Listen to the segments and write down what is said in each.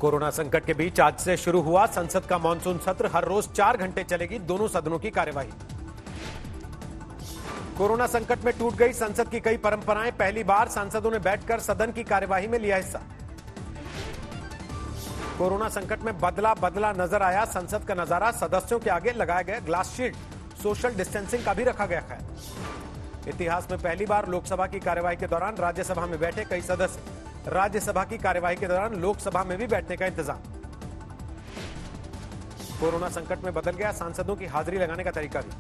Corona संकट के बीच आज से शुरू हुआ संसद का मानसून सत्र। हर रोज 4 घंटे चलेगी दोनों सदनों की कार्यवाही। कोरोना संकट में टूट गई संसद की कई परंपराएं। पहली बार सांसदों ने बैठकर सदन की कार्यवाही में लिया हिस्सा। कोरोना संकट में बदला नजर आया संसद का नजारा। सदस्यों के आगे लगाया गया ग्लास शील्ड, सोशल डिस्टेंसिंग का भी रखा गया ख्याल। इतिहास में पहली बार लोकसभा की कार्यवाही के दौरान राज्यसभा में बैठे कई सदस्य। राज्यसभा की कार्यवाही के दौरान लोकसभा में भी बैठने का इंतजाम। कोरोना संकट में बदल गया सांसदों की हाजिरी लगाने का तरीका भी।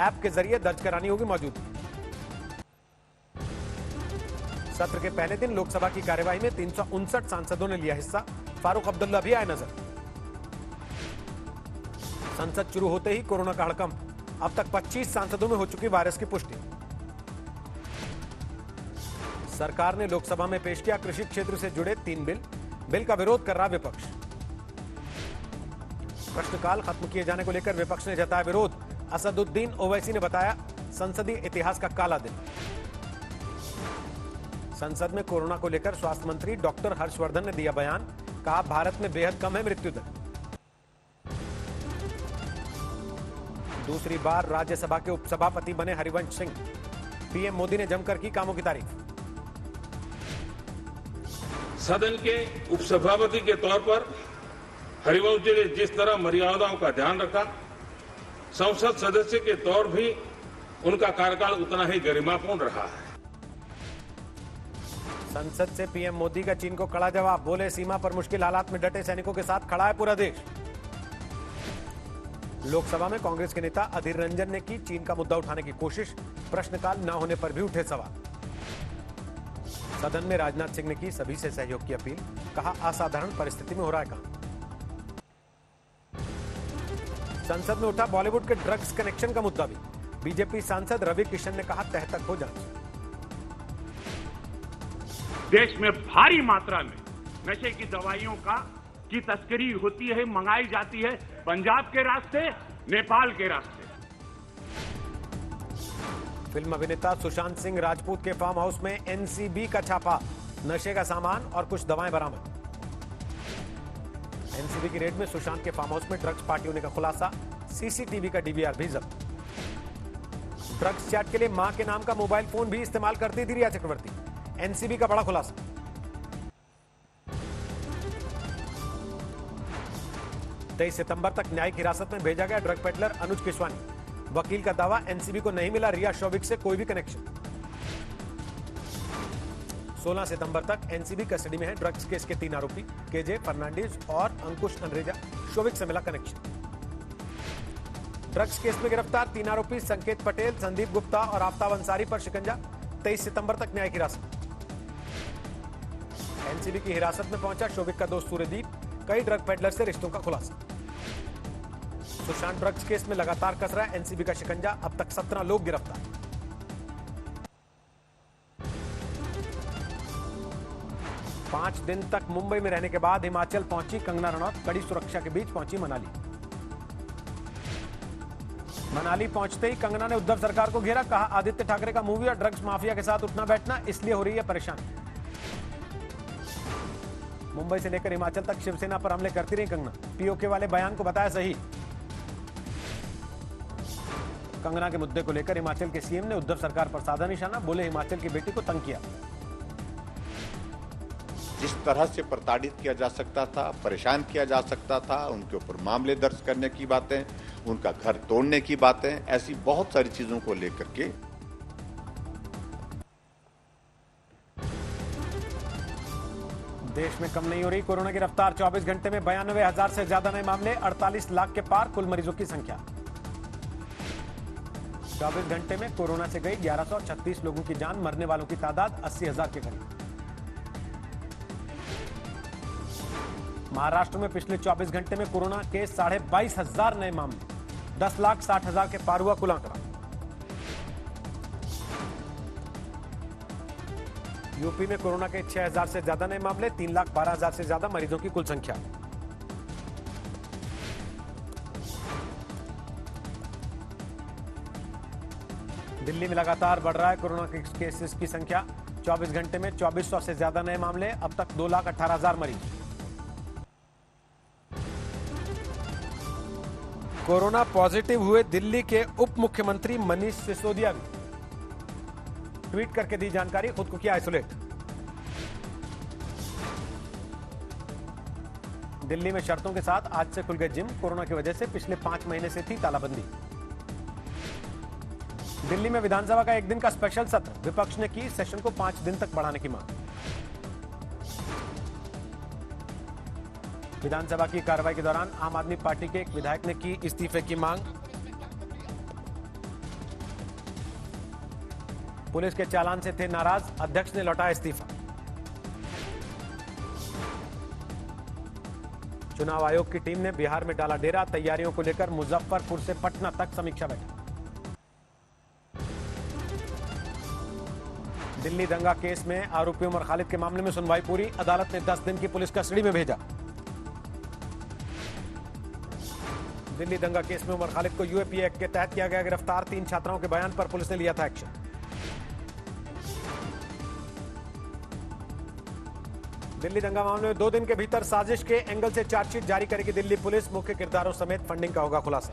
ऐप के जरिए दर्ज करानी होगी मौजूदगी। सत्र के पहले दिन लोकसभा की कार्यवाही में 359 सांसदों ने लिया हिस्सा। फारूक अब्दुल्ला भी आए नजर। संसद शुरू होते ही कोरोना का हड़कंप। अब तक 25 सांसदों में हो चुकी वायरस की पुष्टि। सरकार ने लोकसभा में पेश किया कृषि क्षेत्र से जुड़े 3 बिल का विरोध कर रहा विपक्ष। प्रश्नकाल खत्म किए जाने को लेकर विपक्ष ने जताया विरोध। असदुद्दीन ओवैसी ने बताया संसदीय इतिहास का काला दिन। संसद में कोरोना को लेकर स्वास्थ्य मंत्री डॉक्टर हर्षवर्धन ने दिया बयान। कहा भारत में बेहद कम है मृत्यु दर। दूसरी बार राज्यसभा के उपसभापति बने हरिवंश सिंह। पीएम मोदी ने जमकर की कामों की तारीफ। सदन के उपसभापति के तौर पर हरिवंश जी ने जिस तरह मर्यादाओं का ध्यान रखा, संसद सदस्य के तौर भी उनका कार्यकाल उतना ही गरिमापूर्ण रहा है। संसद से पीएम मोदी का चीन को कड़ा जवाब। बोले सीमा पर मुश्किल हालात में डटे सैनिकों के साथ खड़ा है पूरा देश। लोकसभा में कांग्रेस के नेता अधीर रंजन ने की चीन का मुद्दा उठाने की कोशिश। प्रश्नकाल न होने पर भी उठे सवाल। सदन में राजनाथ सिंह ने की सभी से सहयोग की अपील। कहा असाधारण परिस्थिति में हो रहा है काम। संसद में उठा बॉलीवुड के ड्रग्स कनेक्शन का मुद्दा भी। बीजेपी सांसद रवि किशन ने कहा तह तक हो जांच। देश में भारी मात्रा में नशे की दवाइयों की तस्करी होती है, मंगाई जाती है पंजाब के रास्ते, नेपाल के रास्ते। फिल्म अभिनेता सुशांत सिंह राजपूत के फार्म हाउस में एनसीबी का छापा। नशे का सामान और कुछ दवाएं बरामद। एनसीबी की रेड में सुशांत के फार्म हाउस में ड्रग्स पार्टी होने का खुलासा। सीसीटीवी का डीवीआर भी जब्त। ड्रग्स चैट के लिए मां के नाम का मोबाइल फोन भी इस्तेमाल करती थी रिया चक्रवर्ती। एनसीबी का बड़ा खुलासा। तेईस सितंबर तक न्यायिक हिरासत में भेजा गया ड्रग पेडलर अनुज किशवानी। वकील का दावा एनसीबी को नहीं मिला रिया शौविक से कोई भी कनेक्शन। 16 सितंबर तक एनसीबी कस्टडी में है ड्रग्स केस के 3 आरोपी केजे फर्नांडिस और अंकुश अनरेजा। शौविक से मिला कनेक्शन। ड्रग्स केस में गिरफ्तार 3 आरोपी संकेत पटेल, संदीप गुप्ता और आफ्ताब अंसारी पर शिकंजा। 23 सितंबर तक न्यायिक हिरासत। एनसीबी की हिरासत में पहुंचा शौविक का दोस्त सूर्यदीप। कई ड्रग पेडलर से रिश्तों का खुलासा। सुशांत ड्रग्स केस में लगातार कस रहा है एनसीबी का शिकंजा। अब तक 17 लोग गिरफ्तार। पांच दिन तक मुंबई में रहने के बाद हिमाचल पहुंची कंगना रनौत। कड़ी सुरक्षा के बीच पहुंची मनाली। मनाली पहुंचते ही कंगना ने उद्धव सरकार को घेरा। कहा आदित्य ठाकरे का मूवी और ड्रग्स माफिया के साथ उठना बैठना इसलिए हो रही है परेशानी। मुंबई से लेकर हिमाचल तक शिवसेना पर हमले करती रही कंगना। पीओके वाले बयान को बताया सही। कंगना के मुद्दे को लेकर हिमाचल के सीएम ने उद्धव सरकार पर साधा निशाना। बोले हिमाचल की बेटी को तंग किया। जिस तरह से प्रताड़ित किया जा सकता था, परेशान किया जा सकता था, उनके ऊपर मामले दर्ज करने की बातें, उनका घर तोड़ने की बातें, ऐसी बहुत सारी चीजों को लेकर के देश में कम नहीं हो रही कोरोना की रफ्तार। 24 घंटे में 92,000 से ज्यादा नए मामले। 48 लाख के पार कुल मरीजों की संख्या। 24 घंटे में कोरोना से गई 1136 लोगों की जान। मरने वालों की तादाद 80,000 के करीब। महाराष्ट्र में पिछले 24 घंटे में कोरोना के 22,500 नए मामले। 10,60,000 के पार हुआ कुल आंकड़ा। यूपी में कोरोना के 6,000 से ज्यादा नए मामले। 3,12,000 से ज्यादा मरीजों की कुल संख्या। दिल्ली में लगातार बढ़ रहा है कोरोना के केसेस की संख्या। 24 घंटे में 2400 से ज्यादा नए मामले। अब तक 2,18,000 मरीज। कोरोना पॉजिटिव हुए दिल्ली के उप मुख्यमंत्री मनीष सिसोदिया भी ट्वीट करके दी जानकारी, खुद को किया आइसोलेट। दिल्ली में शर्तों के साथ आज से खुल गए जिम, कोरोना की वजह से पिछले 5 महीने से थी तालाबंदी। दिल्ली में विधानसभा का एक दिन का स्पेशल सत्र, विपक्ष ने की सेशन को 5 दिन तक बढ़ाने की मांग। विधानसभा की कार्रवाई के दौरान आम आदमी पार्टी के एक विधायक ने की इस्तीफे की मांग। पुलिस के चालान से थे नाराज, अध्यक्ष ने लौटाया इस्तीफा। चुनाव आयोग की टीम ने बिहार में डाला डेरा, तैयारियों को लेकर मुजफ्फरपुर से पटना तक समीक्षा बैठक। दिल्ली दंगा केस में आरोपी उमर खालिद के मामले में सुनवाई पूरी, अदालत ने 10 दिन की पुलिस कस्टडी में भेजा। दिल्ली दंगा केस में उमर खालिद को यूएपीए एक्ट के तहत किया गया गिरफ्तार, 3 छात्राओं के बयान पर पुलिस ने लिया था एक्शन। दिल्ली दंगा मामले में 2 दिन के भीतर साजिश के एंगल से चार्जशीट जारी करेगी दिल्ली पुलिस, मुख्य किरदारों समेत फंडिंग का होगा खुलासा।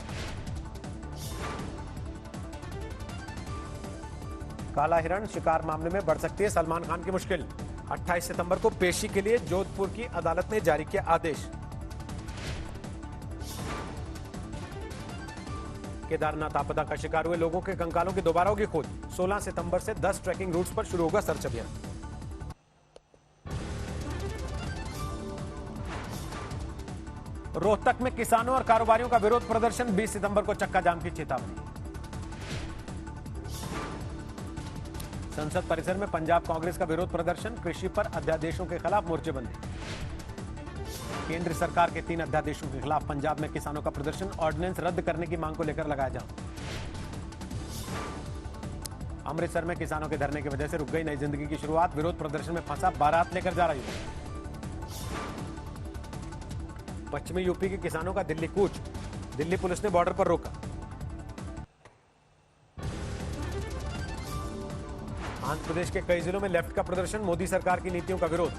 काला हिरण शिकार मामले में बढ़ सकती है सलमान खान की मुश्किल, 28 सितंबर को पेशी के लिए जोधपुर की अदालत ने जारी किया आदेश। केदारनाथ आपदा का शिकार हुए लोगों के कंकालों की दोबारा होगी खोज, 16 सितंबर से 10 ट्रैकिंग रूट्स पर शुरू होगा सर्च अभियान। रोहतक में किसानों और कारोबारियों का विरोध प्रदर्शन, 20 सितंबर को चक्का जाम की चेतावनी। संसद परिसर में पंजाब कांग्रेस का विरोध प्रदर्शन, कृषि पर अध्यादेशों के खिलाफ मोर्चेबंदी। केंद्र सरकार के 3 अध्यादेशों के खिलाफ पंजाब में किसानों का प्रदर्शन, ऑर्डिनेंस रद्द करने की मांग को लेकर लगाया जाम। अमृतसर में किसानों के धरने की वजह से रुक गई नई जिंदगी की शुरुआत, विरोध प्रदर्शन में फंसा बारात लेकर जा रहा युवक। पश्चिमी यूपी के किसानों का दिल्ली कूच, दिल्ली पुलिस ने बॉर्डर पर रोका। आंध्र प्रदेश के कई जिलों में लेफ्ट का प्रदर्शन, मोदी सरकार की नीतियों का विरोध।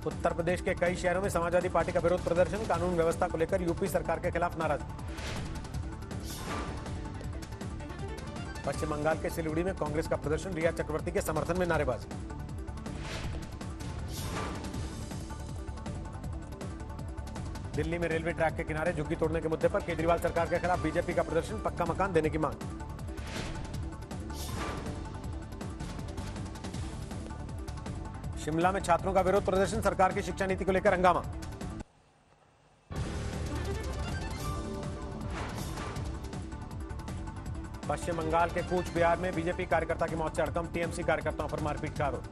उत्तर प्रदेश के कई शहरों में समाजवादी पार्टी का विरोध प्रदर्शन, कानून व्यवस्था को लेकर यूपी सरकार के खिलाफ नाराजगी। पश्चिम बंगाल के सिलीगुड़ी में कांग्रेस का प्रदर्शन, रिया चक्रवर्ती के समर्थन में नारेबाजी। दिल्ली में रेलवे ट्रैक के किनारे झुग्गी तोड़ने के मुद्दे पर केजरीवाल सरकार के खिलाफ बीजेपी का प्रदर्शन, पक्का मकान देने की मांग। शिमला में छात्रों का विरोध प्रदर्शन, सरकार की शिक्षा नीति को लेकर हंगामा। पश्चिम बंगाल के कूच बिहार में बीजेपी कार्यकर्ता की मौत से हड़कंप, टीएमसी कार्यकर्ताओं पर मारपीट का आरोप।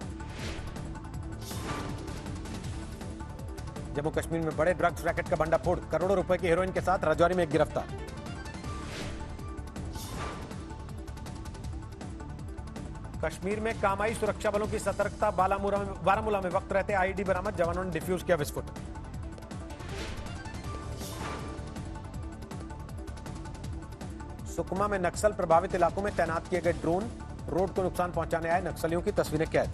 जम्मू कश्मीर में बड़े ड्रग्स रैकेट का भंडाफोड़, करोड़ों रुपए की हेरोइन के साथ राजौरी में एक गिरफ्तार। कश्मीर में कामाई सुरक्षा बलों की सतर्कता, बारामूला में वक्त रहते आईईडी बरामद, जवानों ने डिफ्यूज किया विस्फोट। सुकमा में नक्सल प्रभावित इलाकों में तैनात किए गए ड्रोन, रोड को नुकसान पहुंचाने आए नक्सलियों की तस्वीरें कैद।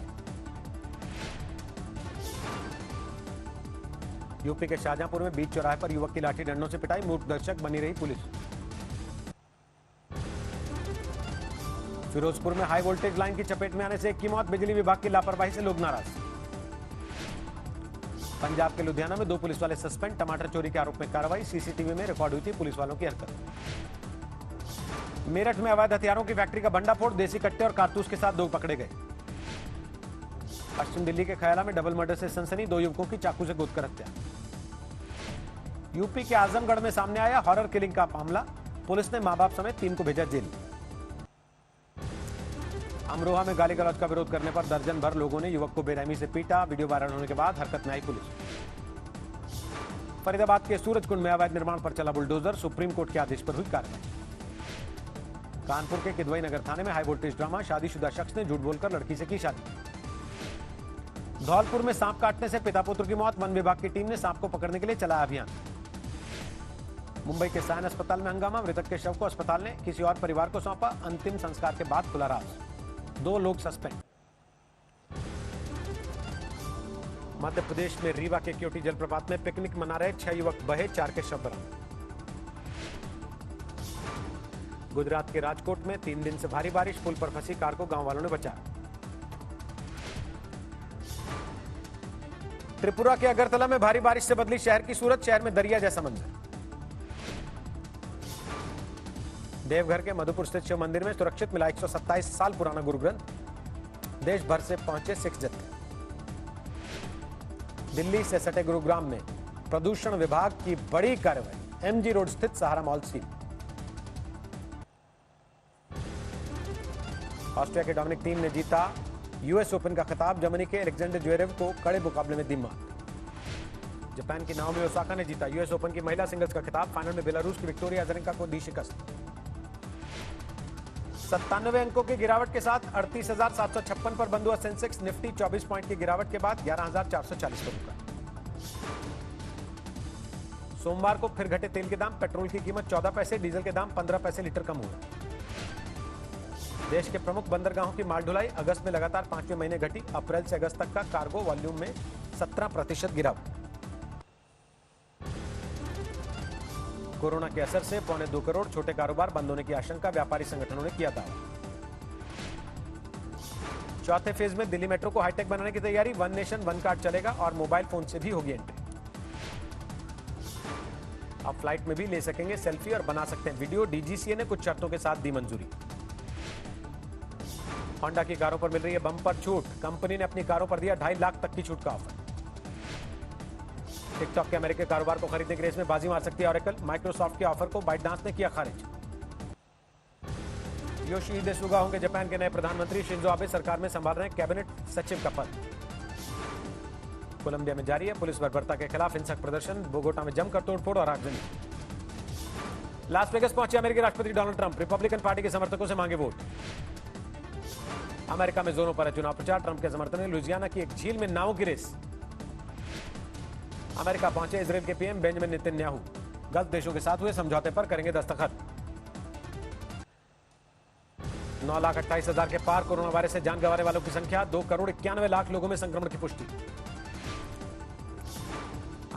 यूपी के शाहजहांपुर में बीच चौराहे पर युवक की लाठी डंडों से पिटाई, मूक दर्शक बनी रही पुलिस। फिरोजपुर में हाई वोल्टेज लाइन की चपेट में आने से एक की मौत, बिजली विभाग की लापरवाही से लोग नाराज। पंजाब के लुधियाना में 2 पुलिस वाले सस्पेंड, टमाटर चोरी के आरोप में कार्रवाई, सीसीटीवी में रिकॉर्ड हुई थी पुलिस वालों की हरकत। मेरठ में अवैध हथियारों की फैक्ट्री का भंडाफोड़, देसी कट्टे और कारतूस के साथ 2 पकड़े गए। पश्चिम दिल्ली के खयाला में डबल मर्डर से सनसनी, 2 युवकों की चाकू से गोदकर हत्या। यूपी के आजमगढ़ में सामने आया हॉरर किलिंग का मामला, पुलिस ने मां बाप समेत 3 को भेजा जेल। अमरोहा में गाली गलौज का विरोध करने पर दर्जन भर लोगों ने युवक को बेरहमी से पीटा, वीडियो वायरल होने के बाद हरकत में आई पुलिस। फरीदाबाद के सूरजकुंड में अवैध निर्माण पर चला बुलडोजर, सुप्रीम कोर्ट के आदेश पर हुई कार्रवाई। कानपुर के किदवई नगर थाने में हाई वोल्टेज ड्रामा, शादीशुदा शख्स ने झूठ बोलकर लड़की से की शादी। धौलपुर में सांप काटने से पिता पुत्र की मौत, वन विभाग की टीम ने सांप को पकड़ने के लिए चलाया अभियान। मुंबई के सायन अस्पताल में हंगामा, मृतक के शव को अस्पताल ने किसी और परिवार को सौंपा, अंतिम संस्कार के बाद खुला राज, 2 लोग सस्पेंड। मध्य प्रदेश में रीवा के क्योटी जलप्रपात में पिकनिक मना रहे 6 युवक बहे, 4 के शव बरामद। गुजरात के राजकोट में 3 दिन से भारी बारिश, पुल पर फंसी कार को गांव वालों ने बचाया। त्रिपुरा के अगरतला में भारी बारिश से बदली शहर की सूरत, शहर में दरिया जैसा मंजर। देवघर के मधुपुर स्थित शिव मंदिर में सुरक्षित मिला 127 साल पुराना गुरु ग्रंथ, देश भर से पहुंचे सिख जत्थे। दिल्ली से सटे गुरुग्राम में प्रदूषण विभाग की बड़ी कार्रवाई, एमजी रोड स्थित सहारा मॉल सील। ऑस्ट्रिया के डोमिनिक थीम ने जीता यूएस ओपन का खिताब, जर्मनी के अलेक्जेंडर ज्वेरेव को कड़े मुकाबले में दी मात। जापान की नाओमी ओसाका ने जीता यूएस ओपन की महिला सिंगल्स का खिताब, फाइनल में बेलारूस की विक्टोरिया अजारेंका को दी शिकस्त। 97 अंकों की गिरावट के साथ 38,756 पर बंद हुआ सेंसेक्स, निफ्टी 24 पॉइंट की गिरावट के बाद 11,440 पर रुका। सोमवार को फिर घटे तेल के दाम, पेट्रोल की कीमत 14 पैसे, डीजल के दाम 15 पैसे लीटर कम हुए। देश के प्रमुख बंदरगाहों की माल ढुलाई अगस्त में लगातार 5वें महीने घटी, अप्रैल से अगस्त तक का कार्गो वॉल्यूम में 17% गिरावट। कोरोना के असर से 1.25 करोड़ छोटे कारोबार बंद होने की आशंका, व्यापारी संगठनों ने किया दावा। चौथे फेज में दिल्ली मेट्रो को हाईटेक बनाने की तैयारी, वन नेशन वन कार्ड चलेगा और मोबाइल फोन से भी होगी एंट्री। अब फ्लाइट में भी ले सकेंगे सेल्फी और बना सकते हैं वीडियो, डीजीसीए ने कुछ शर्तों के साथ दी मंजूरी। होंडा की कारों पर मिल रही है बम्पर छूट, कंपनी ने अपनी कारों पर दिया 2.5 लाख तक की छूट का ऑफर। टिकटॉक के अमेरिकी कारोबार को खरीदने की रेस में बाजी मार सकती है ऑरेकल, माइक्रोसॉफ्ट के ऑफर को बाइटडांस ने किया खारिज। योशिहिदे सुगा होंगे जापान के नए प्रधानमंत्री, शिंजो आबे सरकार में संभाल रहे हैं कैबिनेट सचिव का पद। कोलंबिया में जारी है पुलिस बर्बरता के खिलाफ हिंसक प्रदर्शन, बोगोटा में जमकर तोड़फोड़ और आगजनी। लास वेगस पहुंचे अमेरिकी राष्ट्रपति डोनाल्ड ट्रंप, रिपब्लिकन पार्टी के समर्थकों से मांगे वोट। अमेरिका में जोरों पर है चुनाव प्रचार, ट्रंप के समर्थन में लुइजियाना की एक झील में नावों की रेस। अमेरिका पहुंचे इजराइल के पीएम बेंजामिन नेतन्याहू, गल्फ देशों के साथ हुए समझौते पर करेंगे दस्तखत। 9,28,000 के पार कोरोना वायरस से जान गंवाने वालों की संख्या, 2,91,00,000 लोगों में संक्रमण की पुष्टि।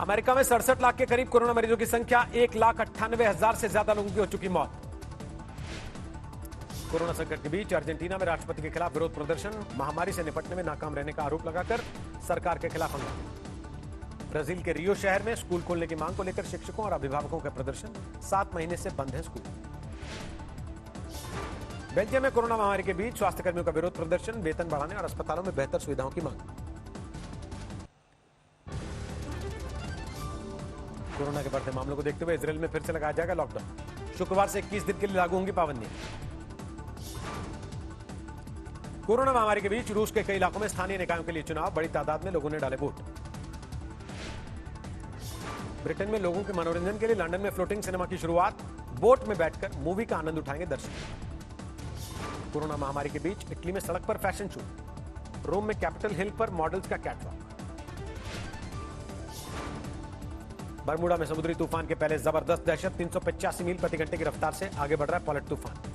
अमेरिका में 67 लाख के करीब कोरोना मरीजों की संख्या, 1,98,000 से ज्यादा लोगों की हो चुकी मौत। कोरोना संकट के बीच अर्जेंटीना में राष्ट्रपति के खिलाफ विरोध प्रदर्शन, महामारी से निपटने में नाकाम रहने का आरोप लगाकर सरकार के खिलाफ हंगामा। ब्राजील के रियो शहर में स्कूल खोलने की मांग को लेकर शिक्षकों और अभिभावकों का प्रदर्शन, 7 महीने से बंद है स्कूल। बेल्जियम में कोरोना महामारी के बीच स्वास्थ्यकर्मियों का विरोध प्रदर्शन, वेतन बढ़ाने और अस्पतालों में बेहतर सुविधाओं की मांग। कोरोना के बढ़ते मामलों को देखते हुए इजराइल में फिर से लगाया जाएगा लॉकडाउन, शुक्रवार से 21 दिन के लिए लागू होंगी पाबंदियां। कोरोना महामारी के बीच रूस के कई इलाकों में स्थानीय निकायों के लिए चुनाव, बड़ी तादाद में लोगों ने डाले वोट। ब्रिटेन में लोगों के मनोरंजन के लिए लंदन में फ्लोटिंग सिनेमा की शुरुआत, बोट में बैठकर मूवी का आनंद उठाएंगे दर्शक। कोरोना महामारी के बीच इटली में सड़क पर फैशन शो, रोम में कैपिटल हिल पर मॉडल्स का कैटवॉक। बरमूडा में समुद्री तूफान के पहले जबरदस्त दहशत, 385 मील प्रति घंटे की रफ्तार से आगे बढ़ रहा है पॉलेट तूफान।